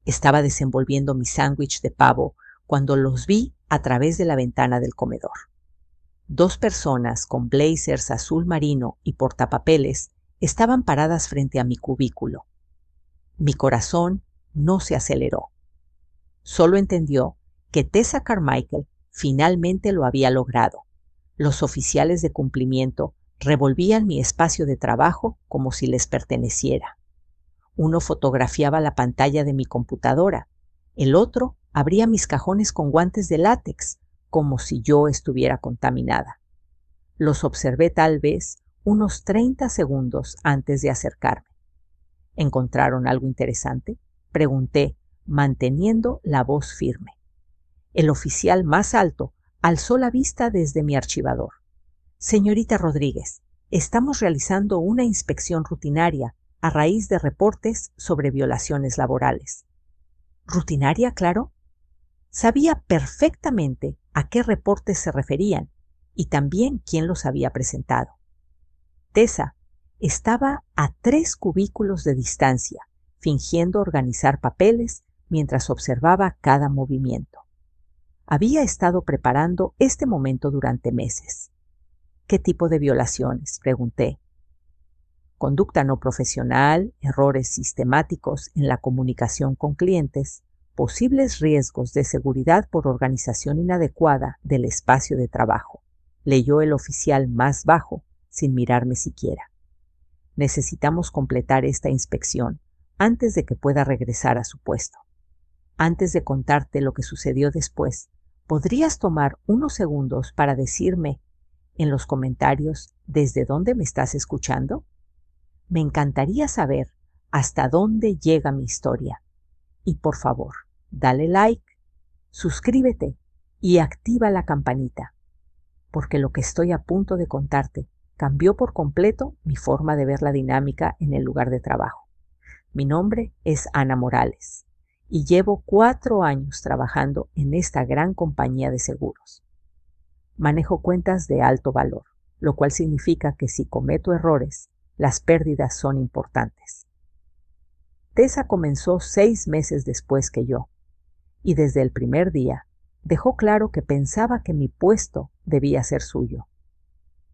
Estaba desenvolviendo mi sándwich de pavo cuando los vi a través de la ventana del comedor. 2 personas con blazers azul marino y portapapeles estaban paradas frente a mi cubículo. Mi corazón no se aceleró. Solo entendió que Tessa Carmichael finalmente lo había logrado. Los oficiales de cumplimiento revolvían mi espacio de trabajo como si les perteneciera. Uno fotografiaba la pantalla de mi computadora, el otro abría mis cajones con guantes de látex, como si yo estuviera contaminada. Los observé tal vez unos 30 segundos antes de acercarme. ¿Encontraron algo interesante?, pregunté, manteniendo la voz firme. El oficial más alto alzó la vista desde mi archivador. Señorita Rodríguez, estamos realizando una inspección rutinaria a raíz de reportes sobre violaciones laborales. ¿Rutinaria, claro? Sabía perfectamente a qué reportes se referían y también quién los había presentado. Tessa estaba a 3 cubículos de distancia, fingiendo organizar papeles mientras observaba cada movimiento. Había estado preparando este momento durante meses. ¿Qué tipo de violaciones?, pregunté. Conducta no profesional, errores sistemáticos en la comunicación con clientes, posibles riesgos de seguridad por organización inadecuada del espacio de trabajo, leyó el oficial más bajo, sin mirarme siquiera. Necesitamos completar esta inspección antes de que pueda regresar a su puesto. Antes de contarte lo que sucedió después, ¿podrías tomar unos segundos para decirme en los comentarios desde dónde me estás escuchando? Me encantaría saber hasta dónde llega mi historia. Y por favor, dale like, suscríbete y activa la campanita, porque lo que estoy a punto de contarte cambió por completo mi forma de ver la dinámica en el lugar de trabajo. Mi nombre es Ana Morales y llevo 4 años trabajando en esta gran compañía de seguros. Manejo cuentas de alto valor, lo cual significa que si cometo errores, las pérdidas son importantes. Tessa comenzó 6 meses después que yo, y desde el primer día dejó claro que pensaba que mi puesto debía ser suyo.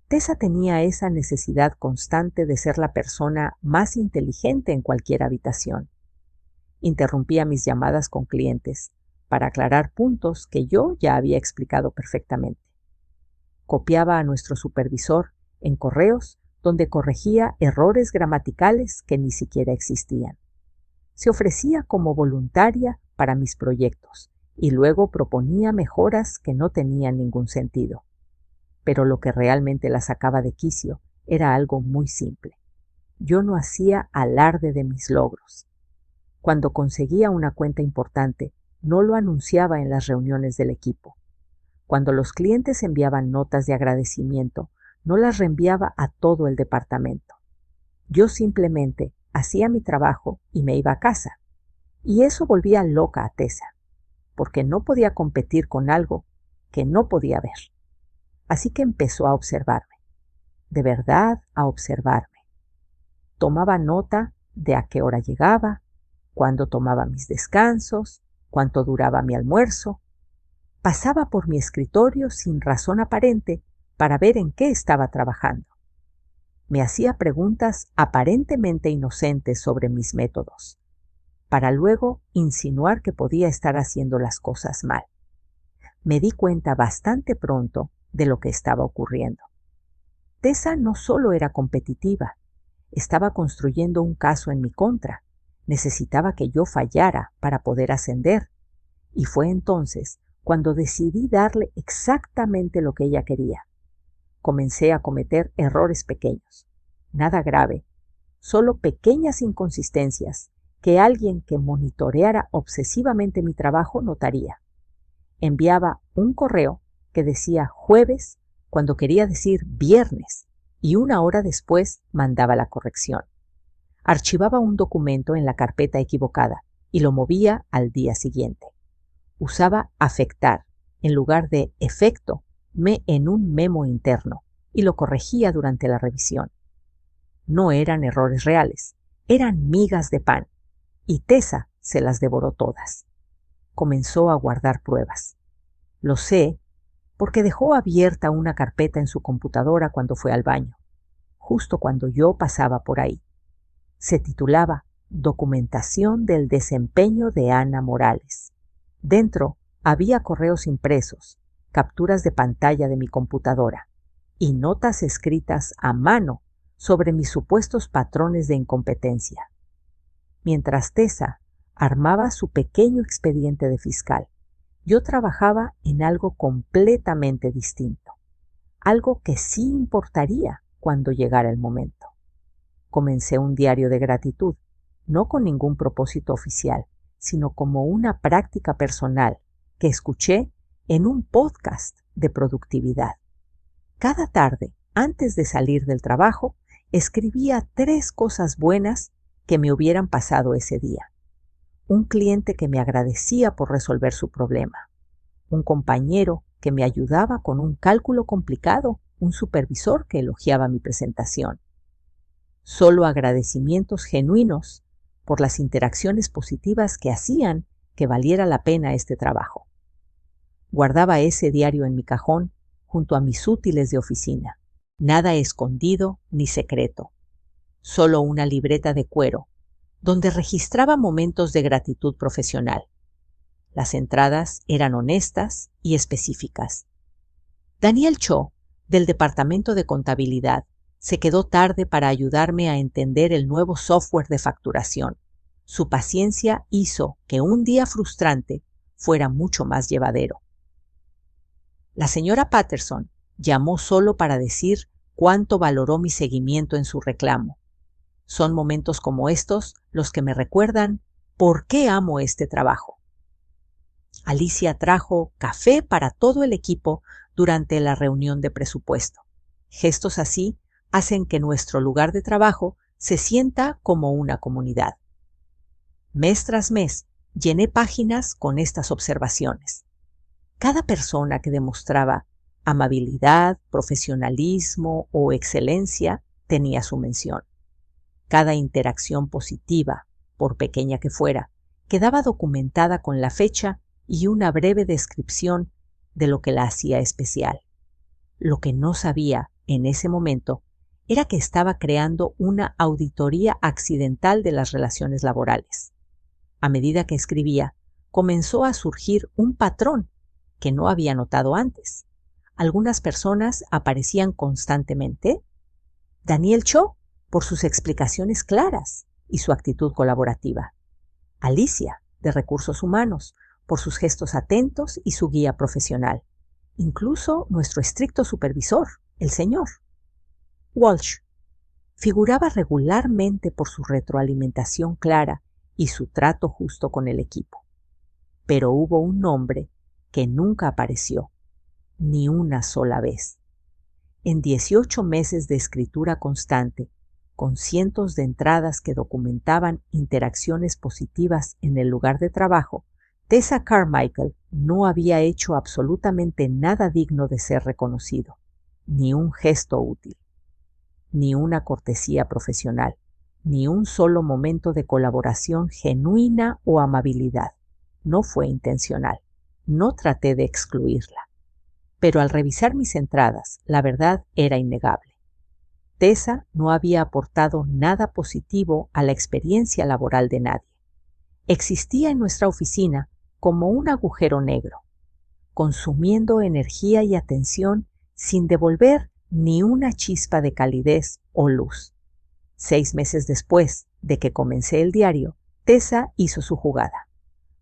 Tessa tenía esa necesidad constante de ser la persona más inteligente en cualquier habitación. Interrumpía mis llamadas con clientes para aclarar puntos que yo ya había explicado perfectamente. Copiaba a nuestro supervisor en correos donde corregía errores gramaticales que ni siquiera existían. Se ofrecía como voluntaria para mis proyectos y luego proponía mejoras que no tenían ningún sentido. Pero lo que realmente la sacaba de quicio era algo muy simple. Yo no hacía alarde de mis logros. Cuando conseguía una cuenta importante, no lo anunciaba en las reuniones del equipo. Cuando los clientes enviaban notas de agradecimiento, no las reenviaba a todo el departamento. Yo simplemente hacía mi trabajo y me iba a casa. Y eso volvía loca a Tessa, porque no podía competir con algo que no podía ver. Así que empezó a observarme, de verdad a observarme. Tomaba nota de a qué hora llegaba, cuándo tomaba mis descansos, cuánto duraba mi almuerzo. Pasaba por mi escritorio sin razón aparente para ver en qué estaba trabajando. Me hacía preguntas aparentemente inocentes sobre mis métodos, para luego insinuar que podía estar haciendo las cosas mal. Me di cuenta bastante pronto de lo que estaba ocurriendo. Tessa no solo era competitiva, estaba construyendo un caso en mi contra. Necesitaba que yo fallara para poder ascender. Y fue entonces cuando decidí darle exactamente lo que ella quería. Comencé a cometer errores pequeños, nada grave, solo pequeñas inconsistencias que alguien que monitoreara obsesivamente mi trabajo notaría. Enviaba un correo que decía jueves cuando quería decir viernes y 1 hora después mandaba la corrección. Archivaba un documento en la carpeta equivocada y lo movía al día siguiente. Usaba afectar en lugar de efecto en un memo interno y lo corregía durante la revisión. No eran errores reales, eran migas de pan, y Tessa se las devoró todas. Comenzó a guardar pruebas. Lo sé porque dejó abierta una carpeta en su computadora cuando fue al baño, justo cuando yo pasaba por ahí. Se titulaba Documentación del desempeño de Ana Morales. Dentro había correos impresos, capturas de pantalla de mi computadora y notas escritas a mano sobre mis supuestos patrones de incompetencia. Mientras Tessa armaba su pequeño expediente de fiscal, yo trabajaba en algo completamente distinto, algo que sí importaría cuando llegara el momento. Comencé un diario de gratitud, no con ningún propósito oficial, sino como una práctica personal que escuché en un podcast de productividad. Cada tarde, antes de salir del trabajo, escribía 3 cosas buenas que me hubieran pasado ese día. Un cliente que me agradecía por resolver su problema. Un compañero que me ayudaba con un cálculo complicado. Un supervisor que elogiaba mi presentación. Solo agradecimientos genuinos por las interacciones positivas que hacían que valiera la pena este trabajo. Guardaba ese diario en mi cajón junto a mis útiles de oficina. Nada escondido ni secreto. Solo una libreta de cuero, donde registraba momentos de gratitud profesional. Las entradas eran honestas y específicas. Daniel Cho, del Departamento de Contabilidad, se quedó tarde para ayudarme a entender el nuevo software de facturación. Su paciencia hizo que un día frustrante fuera mucho más llevadero. La señora Patterson llamó solo para decir cuánto valoró mi seguimiento en su reclamo. Son momentos como estos los que me recuerdan por qué amo este trabajo. Alicia trajo café para todo el equipo durante la reunión de presupuesto. Gestos así hacen que nuestro lugar de trabajo se sienta como una comunidad. Mes tras mes llené páginas con estas observaciones. Cada persona que demostraba amabilidad, profesionalismo o excelencia tenía su mención. Cada interacción positiva, por pequeña que fuera, quedaba documentada con la fecha y una breve descripción de lo que la hacía especial. Lo que no sabía en ese momento era que estaba creando una auditoría accidental de las relaciones laborales. A medida que escribía, comenzó a surgir un patrón que no había notado antes. Algunas personas aparecían constantemente. Daniel Cho, por sus explicaciones claras y su actitud colaborativa. Alicia, de Recursos Humanos, por sus gestos atentos y su guía profesional. Incluso nuestro estricto supervisor, el señor Walsh, figuraba regularmente por su retroalimentación clara y su trato justo con el equipo. Pero hubo un nombre que nunca apareció, ni una sola vez. En 18 meses de escritura constante, con cientos de entradas que documentaban interacciones positivas en el lugar de trabajo, Tessa Carmichael no había hecho absolutamente nada digno de ser reconocido, ni un gesto útil, ni una cortesía profesional, ni un solo momento de colaboración genuina o amabilidad. No fue intencional. No traté de excluirla. Pero al revisar mis entradas, la verdad era innegable. Tessa no había aportado nada positivo a la experiencia laboral de nadie. Existía en nuestra oficina como un agujero negro, consumiendo energía y atención sin devolver ni una chispa de calidez o luz. 6 meses después de que comencé el diario, Tessa hizo su jugada.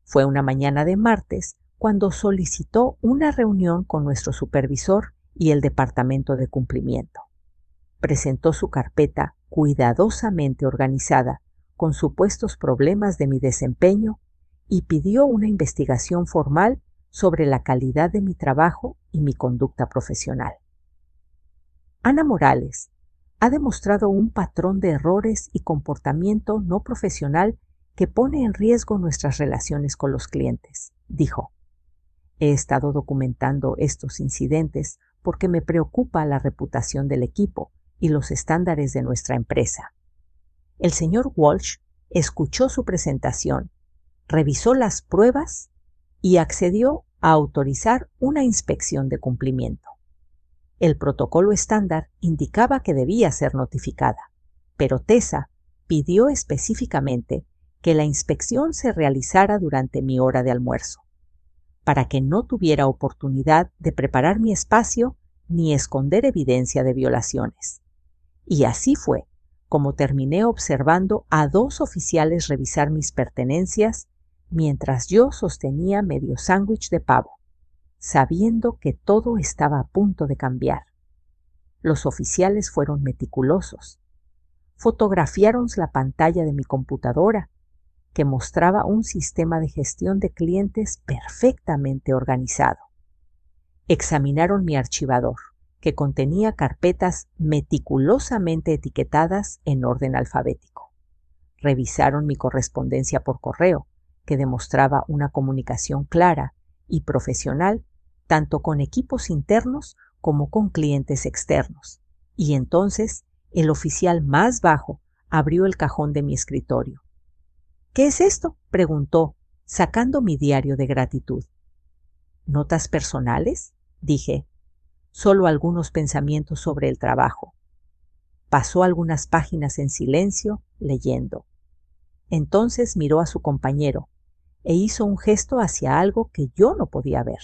Fue una mañana de martes cuando solicitó una reunión con nuestro supervisor y el departamento de cumplimiento. Presentó su carpeta cuidadosamente organizada con supuestos problemas de mi desempeño y pidió una investigación formal sobre la calidad de mi trabajo y mi conducta profesional. Ana Morales ha demostrado un patrón de errores y comportamiento no profesional que pone en riesgo nuestras relaciones con los clientes, dijo. He estado documentando estos incidentes porque me preocupa la reputación del equipo y los estándares de nuestra empresa. El señor Walsh escuchó su presentación revisó las pruebas y accedió a autorizar una inspección de cumplimiento. El protocolo estándar indicaba que debía ser notificada, pero Tessa pidió específicamente que la inspección se realizara durante mi hora de almuerzo, para que no tuviera oportunidad de preparar mi espacio ni esconder evidencia de violaciones. Y así fue como terminé observando a 2 oficiales revisar mis pertenencias mientras yo sostenía medio sándwich de pavo, sabiendo que todo estaba a punto de cambiar. Los oficiales fueron meticulosos. Fotografiaron la pantalla de mi computadora, que mostraba un sistema de gestión de clientes perfectamente organizado. Examinaron mi archivador, que contenía carpetas meticulosamente etiquetadas en orden alfabético. Revisaron mi correspondencia por correo, que demostraba una comunicación clara y profesional tanto con equipos internos como con clientes externos. Y entonces el oficial más bajo abrió el cajón de mi escritorio. «¿Qué es esto?», preguntó, sacando mi diario de gratitud. «¿Notas personales?», dije. «Solo algunos pensamientos sobre el trabajo». Pasó algunas páginas en silencio, leyendo. Entonces miró a su compañero e hizo un gesto hacia algo que yo no podía ver.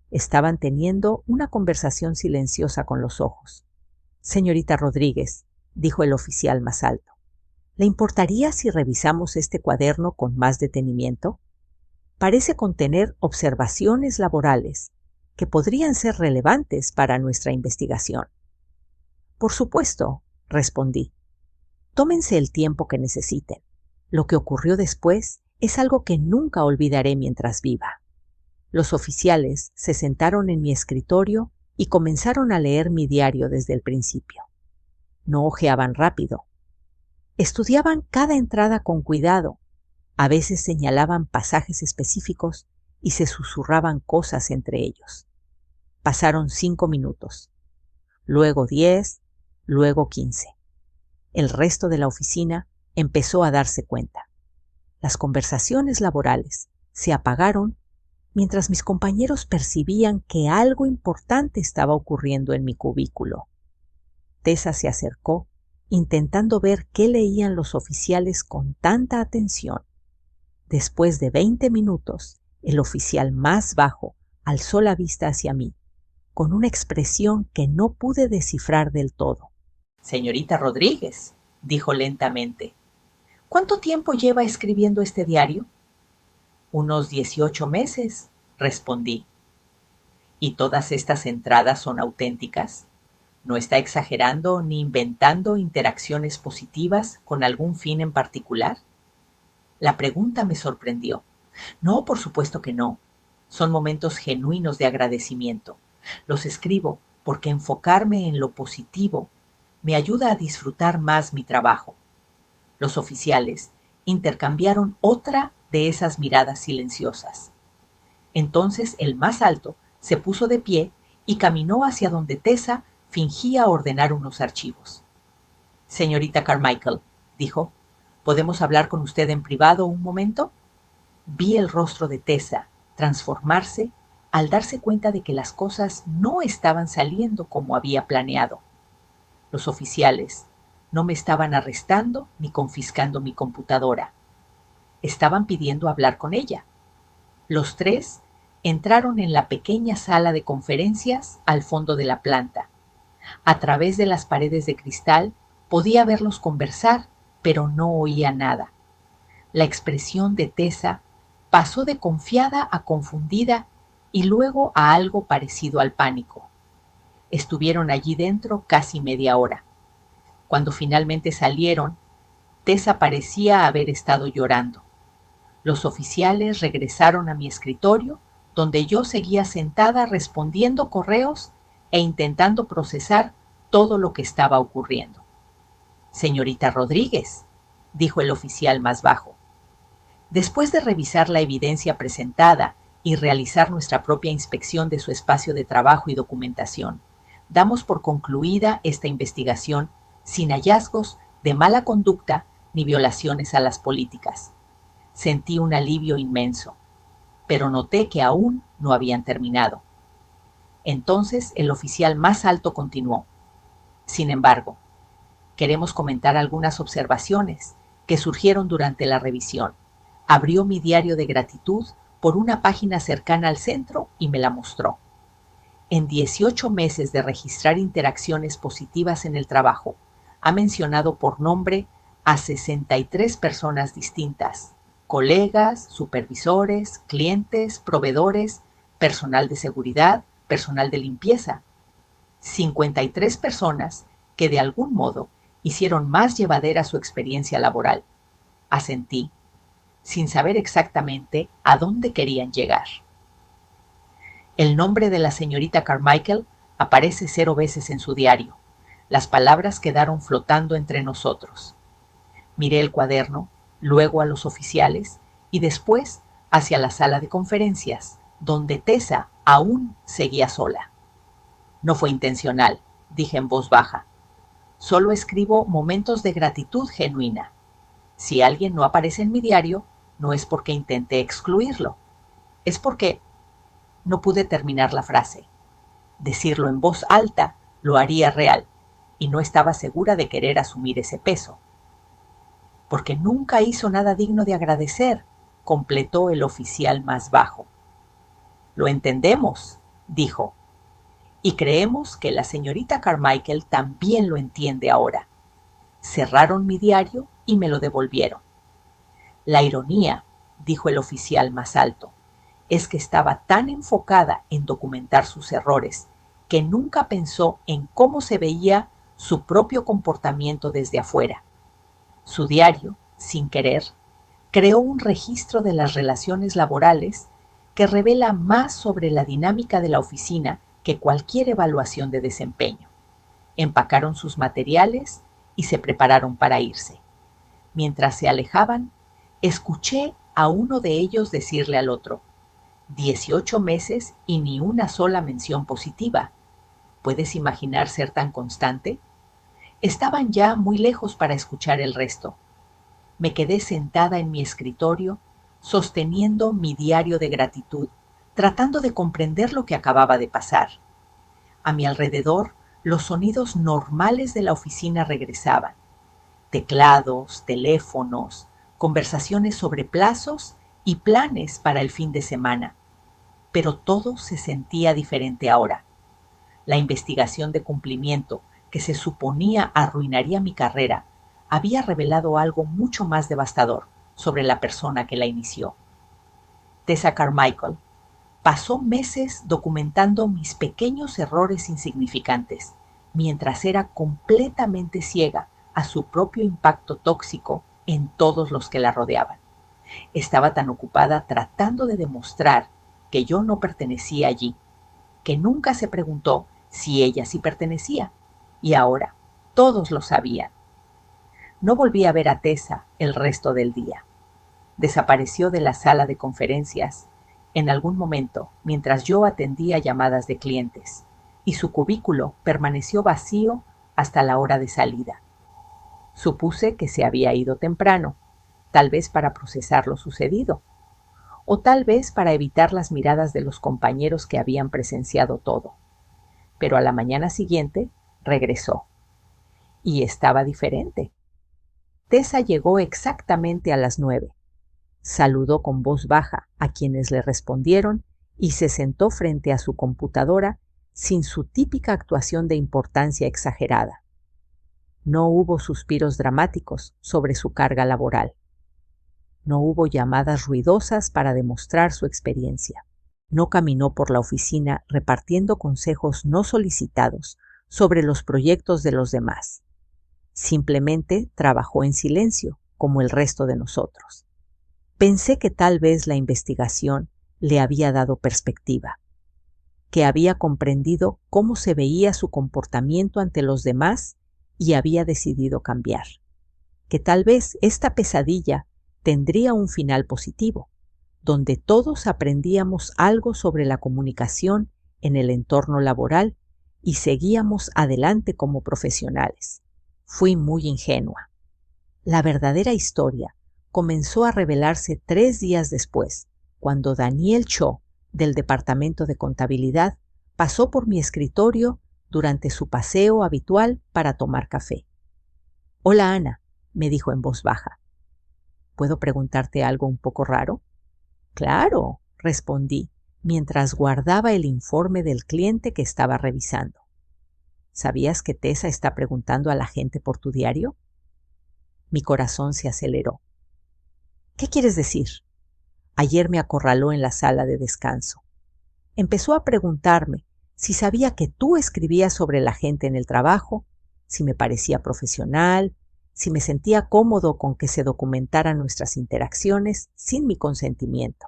Estaban teniendo una conversación silenciosa con los ojos. «Señorita Rodríguez», dijo el oficial más alto, «¿le importaría si revisamos este cuaderno con más detenimiento? Parece contener observaciones laborales que podrían ser relevantes para nuestra investigación». «Por supuesto», respondí. «Tómense el tiempo que necesiten. Lo que ocurrió después es algo que nunca olvidaré mientras viva». Los oficiales se sentaron en mi escritorio y comenzaron a leer mi diario desde el principio. No hojeaban rápido. Estudiaban cada entrada con cuidado. A veces señalaban pasajes específicos y se susurraban cosas entre ellos. Pasaron 5 minutos, luego 10, luego 15. El resto de la oficina empezó a darse cuenta. Las conversaciones laborales se apagaron mientras mis compañeros percibían que algo importante estaba ocurriendo en mi cubículo. Tessa se acercó, intentando ver qué leían los oficiales con tanta atención. Después de 20 minutos, el oficial más bajo alzó la vista hacia mí, con una expresión que no pude descifrar del todo. «Señorita Rodríguez», dijo lentamente, «¿cuánto tiempo lleva escribiendo este diario?» «Unos 18 meses», respondí. «¿Y todas estas entradas son auténticas? ¿No está exagerando ni inventando interacciones positivas con algún fin en particular?» La pregunta me sorprendió. «No, por supuesto que no. Son momentos genuinos de agradecimiento. Los escribo porque enfocarme en lo positivo me ayuda a disfrutar más mi trabajo». Los oficiales intercambiaron otra de esas miradas silenciosas. Entonces el más alto se puso de pie y caminó hacia donde Tessa fingía ordenar unos archivos. «Señorita Carmichael», dijo, «¿podemos hablar con usted en privado un momento?» Vi el rostro de Tessa transformarse al darse cuenta de que las cosas no estaban saliendo como había planeado. Los oficiales no me estaban arrestando ni confiscando mi computadora. Estaban pidiendo hablar con ella. Los 3 entraron en la pequeña sala de conferencias al fondo de la planta. A través de las paredes de cristal podía verlos conversar, pero no oía nada. La expresión de Tessa pasó de confiada a confundida y luego a algo parecido al pánico. Estuvieron allí dentro casi media hora. Cuando finalmente salieron, Tessa parecía haber estado llorando. Los oficiales regresaron a mi escritorio, donde yo seguía sentada respondiendo correos e intentando procesar todo lo que estaba ocurriendo. «Señorita Rodríguez», dijo el oficial más bajo, «después de revisar la evidencia presentada y realizar nuestra propia inspección de su espacio de trabajo y documentación, damos por concluida esta investigación sin hallazgos de mala conducta ni violaciones a las políticas. Sentí un alivio inmenso, pero noté que aún no habían terminado. Entonces el oficial más alto continuó. Sin embargo, queremos comentar algunas observaciones que surgieron durante la revisión. Abrió mi diario de gratitud por una página cercana al centro y me la mostró. En 18 meses de registrar interacciones positivas en el trabajo, ha mencionado por nombre a 63 personas distintas: colegas, supervisores, clientes, proveedores, personal de seguridad, personal de limpieza. 53 personas que de algún modo hicieron más llevadera su experiencia laboral. Asentí, sin saber exactamente a dónde querían llegar. El nombre de la señorita Carmichael aparece 0 veces en su diario. Las palabras quedaron flotando entre nosotros. Miré el cuaderno, luego a los oficiales y después hacia la sala de conferencias, donde Tessa aún seguía sola. No fue intencional, dije en voz baja. Solo escribo momentos de gratitud genuina. Si alguien no aparece en mi diario, no es porque intenté excluirlo. Es porque no pude terminar la frase. Decirlo en voz alta lo haría real, y no estaba segura de querer asumir ese peso. Porque nunca hizo nada digno de agradecer, completó el oficial más bajo. Lo entendemos, dijo, y creemos que la señorita Carmichael también lo entiende ahora. Cerraron mi diario y me lo devolvieron. La ironía, dijo el oficial más alto, es que estaba tan enfocada en documentar sus errores que nunca pensó en cómo se veía su propio comportamiento desde afuera. Su diario, sin querer, creó un registro de las relaciones laborales que revela más sobre la dinámica de la oficina que cualquier evaluación de desempeño. Empacaron sus materiales y se prepararon para irse. Mientras se alejaban, escuché a uno de ellos decirle al otro: 18 meses y ni una sola mención positiva. ¿Puedes imaginar ser tan constante? Estaban ya muy lejos para escuchar el resto. Me quedé sentada en mi escritorio, sosteniendo mi diario de gratitud, tratando de comprender lo que acababa de pasar. A mi alrededor, los sonidos normales de la oficina regresaban. Teclados, teléfonos, conversaciones sobre plazos y planes para el fin de semana. Pero todo se sentía diferente ahora. La investigación de cumplimiento, que se suponía arruinaría mi carrera, había revelado algo mucho más devastador sobre la persona que la inició. Tessa Carmichael pasó meses documentando mis pequeños errores insignificantes, mientras era completamente ciega a su propio impacto tóxico en todos los que la rodeaban. Estaba tan ocupada tratando de demostrar que yo no pertenecía allí, que nunca se preguntó si ella sí pertenecía, y ahora todos lo sabían. No volví a ver a Tessa el resto del día. Desapareció de la sala de conferencias en algún momento mientras yo atendía llamadas de clientes, y su cubículo permaneció vacío hasta la hora de salida. Supuse que se había ido temprano, tal vez para procesar lo sucedido, o tal vez para evitar las miradas de los compañeros que habían presenciado todo. Pero a la mañana siguiente regresó. Y estaba diferente. Tessa llegó exactamente a las 9. Saludó con voz baja a quienes le respondieron y se sentó frente a su computadora sin su típica actuación de importancia exagerada. No hubo suspiros dramáticos sobre su carga laboral. No hubo llamadas ruidosas para demostrar su experiencia. No caminó por la oficina repartiendo consejos no solicitados sobre los proyectos de los demás. Simplemente trabajó en silencio, como el resto de nosotros. Pensé que tal vez la investigación le había dado perspectiva, que había comprendido cómo se veía su comportamiento ante los demás y había decidido cambiar, que tal vez esta pesadilla tendría un final positivo, donde todos aprendíamos algo sobre la comunicación en el entorno laboral y seguíamos adelante como profesionales. Fui muy ingenua. La verdadera historia comenzó a revelarse 3 días después, cuando Daniel Cho, del Departamento de Contabilidad, pasó por mi escritorio durante su paseo habitual para tomar café. «Hola, Ana», me dijo en voz baja. «¿Puedo preguntarte algo un poco raro?» «Claro», respondí, mientras guardaba el informe del cliente que estaba revisando. «¿Sabías que Tessa está preguntando a la gente por tu diario?» Mi corazón se aceleró. «¿Qué quieres decir?» Ayer me acorraló en la sala de descanso. Empezó a preguntarme si sabía que tú escribías sobre la gente en el trabajo, si me parecía profesional, si me sentía cómodo con que se documentaran nuestras interacciones sin mi consentimiento.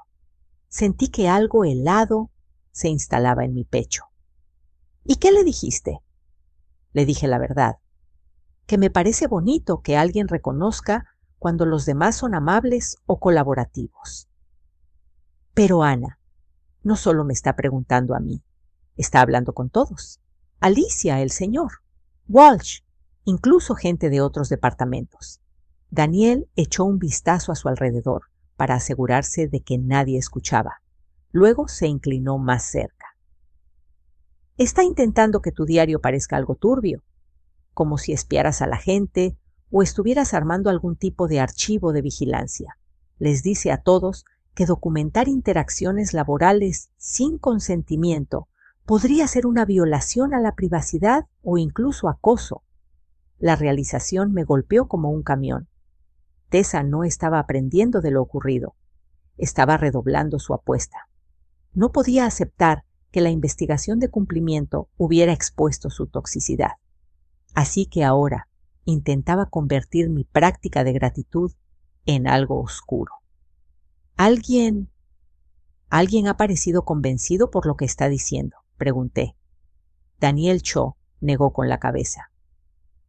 Sentí que algo helado se instalaba en mi pecho. «¿Y qué le dijiste?» Le dije la verdad, que me parece bonito que alguien reconozca cuando los demás son amables o colaborativos. «Pero Ana, no solo me está preguntando a mí, está hablando con todos. Alicia, el señor, Walsh, incluso gente de otros departamentos». Daniel echó un vistazo a su alrededor para asegurarse de que nadie escuchaba. Luego se inclinó más cerca. «Está intentando que tu diario parezca algo turbio, como si espiaras a la gente o estuvieras armando algún tipo de archivo de vigilancia. Les dice a todos que documentar interacciones laborales sin consentimiento podría ser una violación a la privacidad o incluso acoso». La realización me golpeó como un camión. Tessa no estaba aprendiendo de lo ocurrido. Estaba redoblando su apuesta. No podía aceptar que la investigación de cumplimiento hubiera expuesto su toxicidad. Así que ahora intentaba convertir mi práctica de gratitud en algo oscuro. ¿Alguien ha parecido convencido por lo que está diciendo?, pregunté. Daniel Cho negó con la cabeza.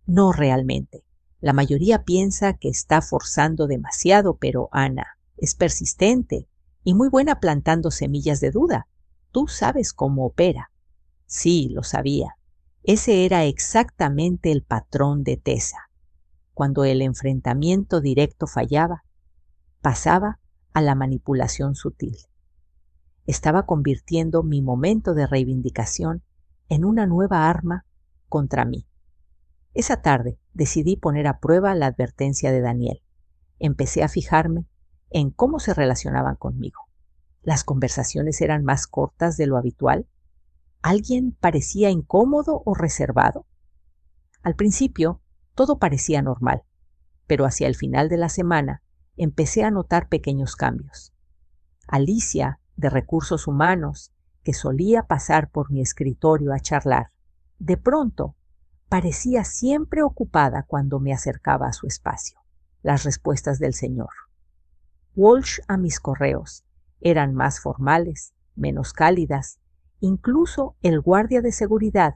«No realmente. La mayoría piensa que está forzando demasiado, pero Ana es persistente y muy buena plantando semillas de duda. Tú sabes cómo opera». Sí, lo sabía. Ese era exactamente el patrón de Tessa. Cuando el enfrentamiento directo fallaba, pasaba a la manipulación sutil. Estaba convirtiendo mi momento de reivindicación en una nueva arma contra mí. Esa tarde decidí poner a prueba la advertencia de Daniel. Empecé a fijarme en cómo se relacionaban conmigo. ¿Las conversaciones eran más cortas de lo habitual? ¿Alguien parecía incómodo o reservado? Al principio, todo parecía normal, pero hacia el final de la semana empecé a notar pequeños cambios. Alicia, de Recursos Humanos, que solía pasar por mi escritorio a charlar, de pronto parecía siempre ocupada cuando me acercaba a su espacio. Las respuestas del señor Walsh a mis correos eran más formales, menos cálidas. Incluso el guardia de seguridad,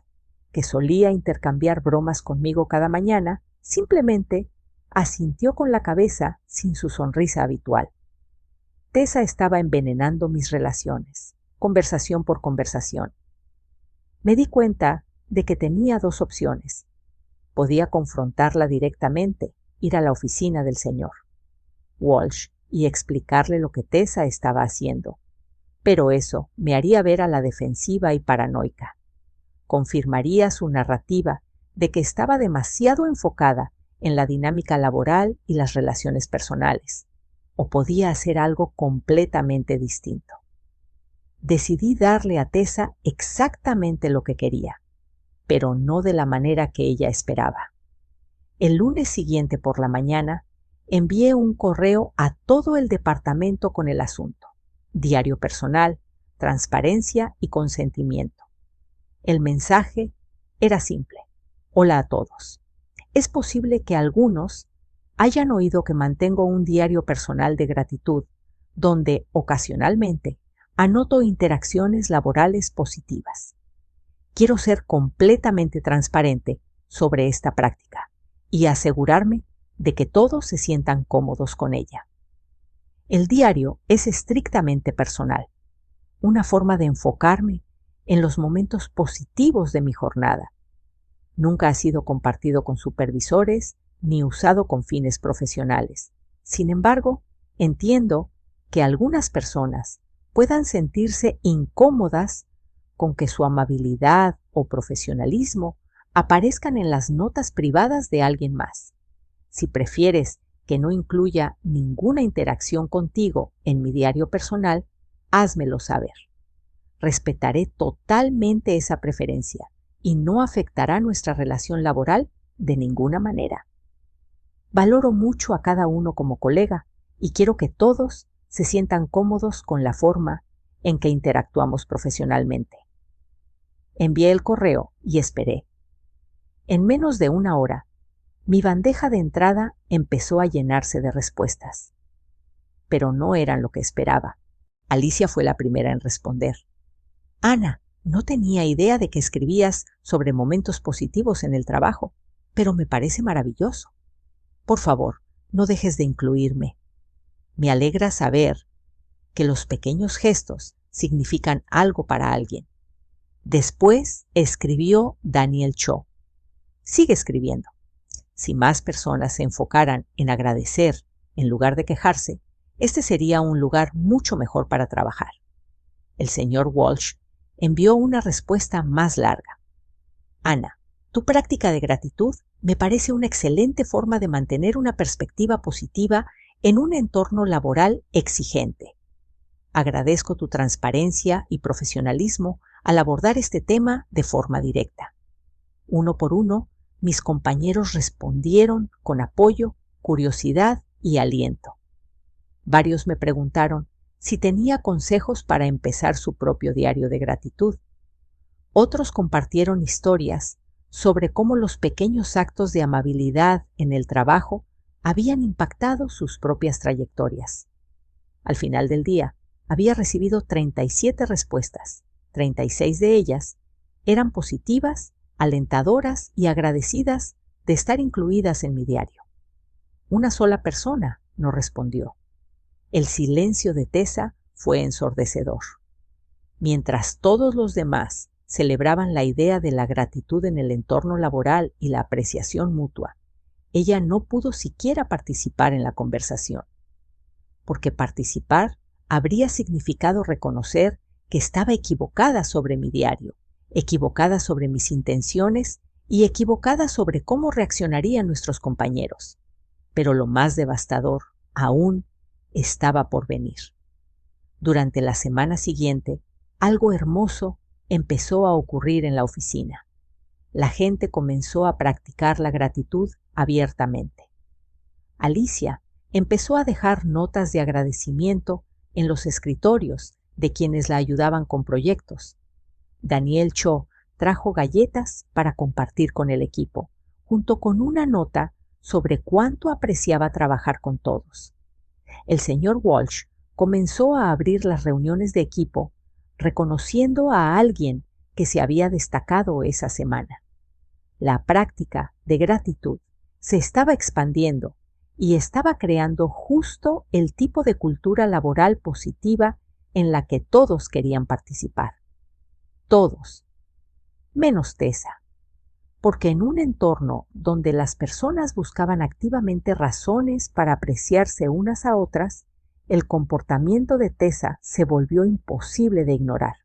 que solía intercambiar bromas conmigo cada mañana, simplemente asintió con la cabeza sin su sonrisa habitual. Tessa estaba envenenando mis relaciones, conversación por conversación. Me di cuenta de que tenía 2 opciones. Podía confrontarla directamente, ir a la oficina del señor Walsh y explicarle lo que Tessa estaba haciendo. Pero eso me haría ver a la defensiva y paranoica. Confirmaría su narrativa de que estaba demasiado enfocada en la dinámica laboral y las relaciones personales. O podía hacer algo completamente distinto. Decidí darle a Tessa exactamente lo que quería, pero no de la manera que ella esperaba. El lunes siguiente por la mañana, envié un correo a todo el departamento con el asunto: diario personal, transparencia y consentimiento. El mensaje era simple: hola a todos. Es posible que algunos hayan oído que mantengo un diario personal de gratitud, donde ocasionalmente anoto interacciones laborales positivas. Quiero ser completamente transparente sobre esta práctica y asegurarme de que todos se sientan cómodos con ella. El diario es estrictamente personal, una forma de enfocarme en los momentos positivos de mi jornada. Nunca ha sido compartido con supervisores ni usado con fines profesionales. Sin embargo, entiendo que algunas personas puedan sentirse incómodas con que su amabilidad o profesionalismo aparezcan en las notas privadas de alguien más. Si prefieres que no incluya ninguna interacción contigo en mi diario personal, házmelo saber. Respetaré totalmente esa preferencia y no afectará nuestra relación laboral de ninguna manera. Valoro mucho a cada uno como colega y quiero que todos se sientan cómodos con la forma en que interactuamos profesionalmente. Envié el correo y esperé. En menos de una hora, mi bandeja de entrada empezó a llenarse de respuestas. Pero no eran lo que esperaba. Alicia fue la primera en responder. Ana, no tenía idea de que escribías sobre momentos positivos en el trabajo, pero me parece maravilloso. Por favor, no dejes de incluirme. Me alegra saber que los pequeños gestos significan algo para alguien. Después escribió Daniel Cho. Sigue escribiendo. Si más personas se enfocaran en agradecer en lugar de quejarse, este sería un lugar mucho mejor para trabajar. El señor Walsh envió una respuesta más larga. Ana, tu práctica de gratitud me parece una excelente forma de mantener una perspectiva positiva en un entorno laboral exigente. Agradezco tu transparencia y profesionalismo al abordar este tema de forma directa. Uno por uno, mis compañeros respondieron con apoyo, curiosidad y aliento. Varios me preguntaron si tenía consejos para empezar su propio diario de gratitud. Otros compartieron historias sobre cómo los pequeños actos de amabilidad en el trabajo habían impactado sus propias trayectorias. Al final del día, había recibido 37 respuestas. 36 de ellas eran positivas, alentadoras y agradecidas de estar incluidas en mi diario. Una sola persona no respondió. El silencio de Tessa fue ensordecedor. Mientras todos los demás celebraban la idea de la gratitud en el entorno laboral y la apreciación mutua, ella no pudo siquiera participar en la conversación, porque participar habría significado reconocer que estaba equivocada sobre mi diario, equivocada sobre mis intenciones y equivocada sobre cómo reaccionarían nuestros compañeros. Pero lo más devastador aún estaba por venir. Durante la semana siguiente, algo hermoso empezó a ocurrir en la oficina. La gente comenzó a practicar la gratitud abiertamente. Alicia empezó a dejar notas de agradecimiento en los escritorios de quienes la ayudaban con proyectos. Daniel Cho trajo galletas para compartir con el equipo, junto con una nota sobre cuánto apreciaba trabajar con todos. El señor Walsh comenzó a abrir las reuniones de equipo reconociendo a alguien que se había destacado esa semana. La práctica de gratitud se estaba expandiendo y estaba creando justo el tipo de cultura laboral positiva en la que todos querían participar. Todos, menos Tessa, porque en un entorno donde las personas buscaban activamente razones para apreciarse unas a otras, el comportamiento de Tessa se volvió imposible de ignorar.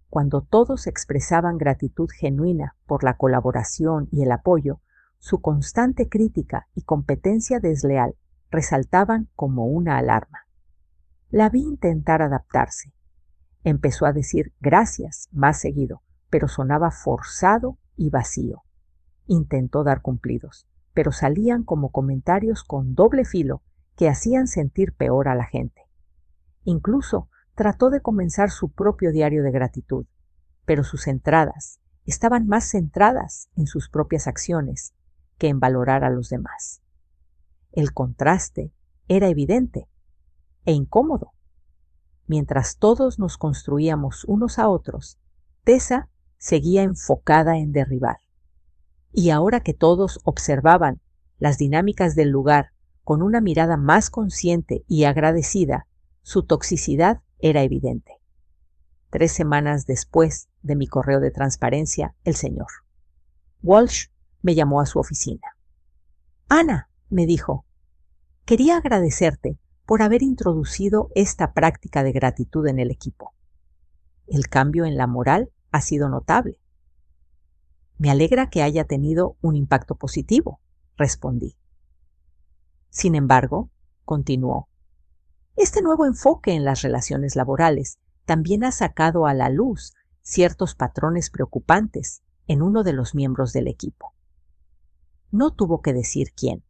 Cuando todos expresaban gratitud genuina por la colaboración y el apoyo, su constante crítica y competencia desleal resaltaban como una alarma. La vi intentar adaptarse. Empezó a decir gracias más seguido, pero sonaba forzado y vacío. Intentó dar cumplidos, pero salían como comentarios con doble filo que hacían sentir peor a la gente. Incluso trató de comenzar su propio diario de gratitud, pero sus entradas estaban más centradas en sus propias acciones que en valorar a los demás. El contraste era evidente e incómodo. Mientras todos nos construíamos unos a otros, Tessa seguía enfocada en derribar. Y ahora que todos observaban las dinámicas del lugar con una mirada más consciente y agradecida, su toxicidad era evidente. 3 semanas después de mi correo de transparencia, el señor Walsh me llamó a su oficina. Ana, me dijo, Quería agradecerte por haber introducido esta práctica de gratitud en el equipo. El cambio en la moral ha sido notable. Me alegra que haya tenido un impacto positivo, respondí. Sin embargo, continuó, este nuevo enfoque en las relaciones laborales también ha sacado a la luz ciertos patrones preocupantes en uno de los miembros del equipo. No tuvo que decir quién.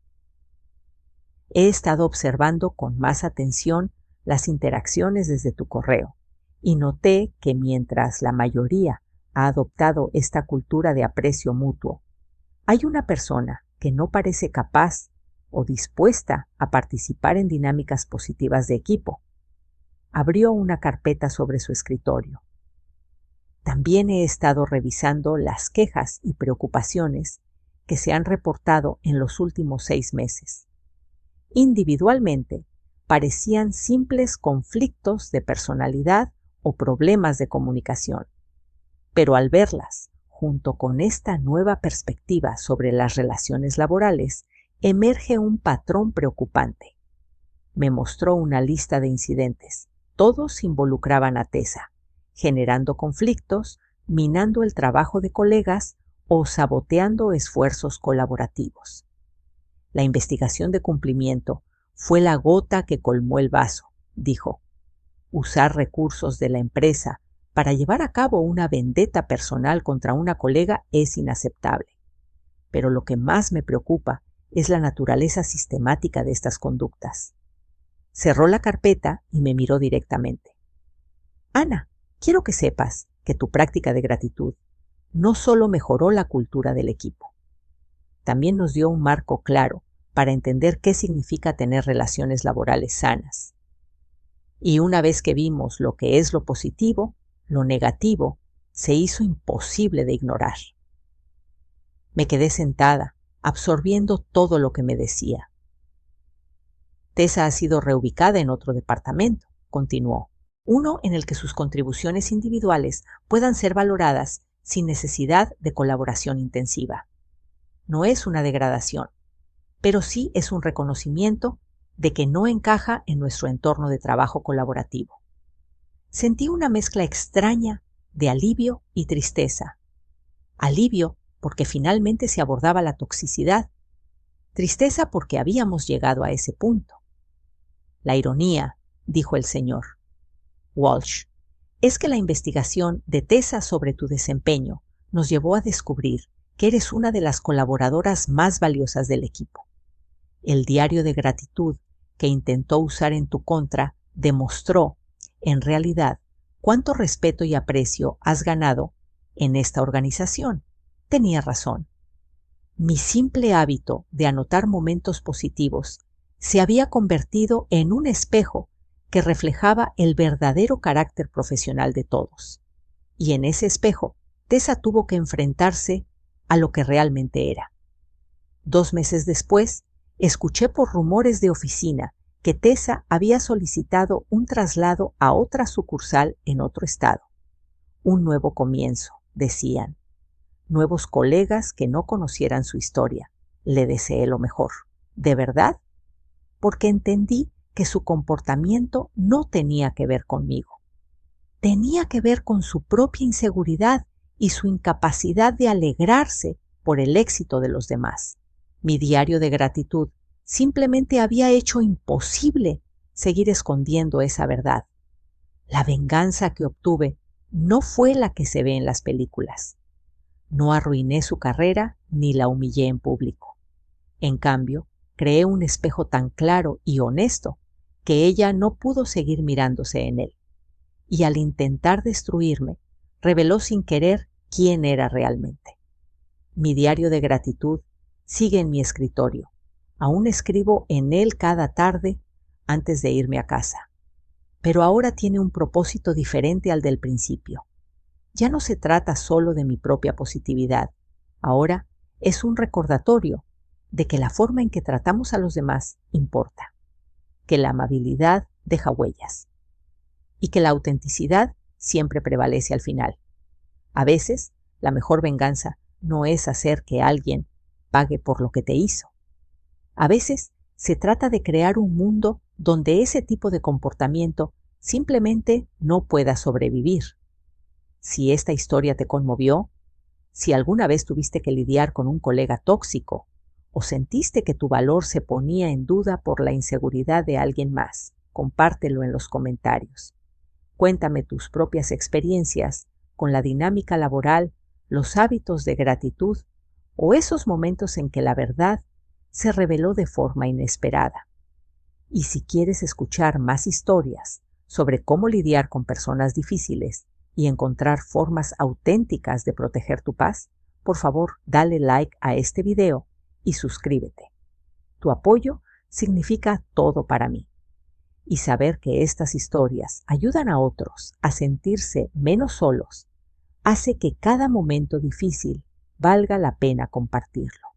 He estado observando con más atención las interacciones desde tu correo y noté que mientras la mayoría ha adoptado esta cultura de aprecio mutuo, hay una persona que no parece capaz o dispuesta a participar en dinámicas positivas de equipo. Abrió una carpeta sobre su escritorio. También he estado revisando las quejas y preocupaciones que se han reportado en los últimos 6 meses. Individualmente, parecían simples conflictos de personalidad o problemas de comunicación. Pero al verlas, junto con esta nueva perspectiva sobre las relaciones laborales, emerge un patrón preocupante. Me mostró una lista de incidentes. Todos involucraban a Tessa, generando conflictos, minando el trabajo de colegas o saboteando esfuerzos colaborativos. La investigación de cumplimiento fue la gota que colmó el vaso, dijo. Usar recursos de la empresa para llevar a cabo una vendetta personal contra una colega es inaceptable. Pero lo que más me preocupa es la naturaleza sistemática de estas conductas. Cerró la carpeta y me miró directamente. Ana, quiero que sepas que tu práctica de gratitud no solo mejoró la cultura del equipo, también nos dio un marco claro para entender qué significa tener relaciones laborales sanas. Y una vez que vimos lo que es lo positivo, lo negativo se hizo imposible de ignorar. Me quedé sentada, absorbiendo todo lo que me decía. Tessa ha sido reubicada en otro departamento, continuó, uno en el que sus contribuciones individuales puedan ser valoradas sin necesidad de colaboración intensiva. No es una degradación, pero sí es un reconocimiento de que no encaja en nuestro entorno de trabajo colaborativo. Sentí una mezcla extraña de alivio y tristeza. Alivio porque finalmente se abordaba la toxicidad. Tristeza porque habíamos llegado a ese punto. La ironía, dijo el señor Walsh, es que la investigación de Tessa sobre tu desempeño nos llevó a descubrir que eres una de las colaboradoras más valiosas del equipo. El diario de gratitud que intentó usar en tu contra demostró, en realidad, cuánto respeto y aprecio has ganado en esta organización. Tenía razón. Mi simple hábito de anotar momentos positivos se había convertido en un espejo que reflejaba el verdadero carácter profesional de todos. Y en ese espejo, Tessa tuvo que enfrentarse a lo que realmente era. 2 meses después, escuché por rumores de oficina que Tessa había solicitado un traslado a otra sucursal en otro estado. Un nuevo comienzo, decían. Nuevos colegas que no conocieran su historia. Le deseé lo mejor. ¿De verdad? Porque entendí que su comportamiento no tenía que ver conmigo. Tenía que ver con su propia inseguridad y su incapacidad de alegrarse por el éxito de los demás. Mi diario de gratitud simplemente había hecho imposible seguir escondiendo esa verdad. La venganza que obtuve no fue la que se ve en las películas. No arruiné su carrera ni la humillé en público. En cambio, creé un espejo tan claro y honesto que ella no pudo seguir mirándose en él. Y al intentar destruirme, reveló sin querer quién era realmente. Mi diario de gratitud sigue en mi escritorio. Aún escribo en él cada tarde antes de irme a casa. Pero ahora tiene un propósito diferente al del principio. Ya no se trata solo de mi propia positividad. Ahora es un recordatorio de que la forma en que tratamos a los demás importa, que la amabilidad deja huellas y que la autenticidad siempre prevalece al final. A veces, la mejor venganza no es hacer que alguien pague por lo que te hizo. A veces, Se trata de crear un mundo donde ese tipo de comportamiento simplemente no pueda sobrevivir. Si esta historia te conmovió, si alguna vez tuviste que lidiar con un colega tóxico o sentiste que tu valor se ponía en duda por la inseguridad de alguien más, compártelo en los comentarios. Cuéntame tus propias experiencias con la dinámica laboral, los hábitos de gratitud o esos momentos en que la verdad se reveló de forma inesperada. Y si quieres escuchar más historias sobre cómo lidiar con personas difíciles y encontrar formas auténticas de proteger tu paz, por favor, dale like a este video y suscríbete. Tu apoyo significa todo para mí. Y saber que estas historias ayudan a otros a sentirse menos solos hace que cada momento difícil valga la pena compartirlo.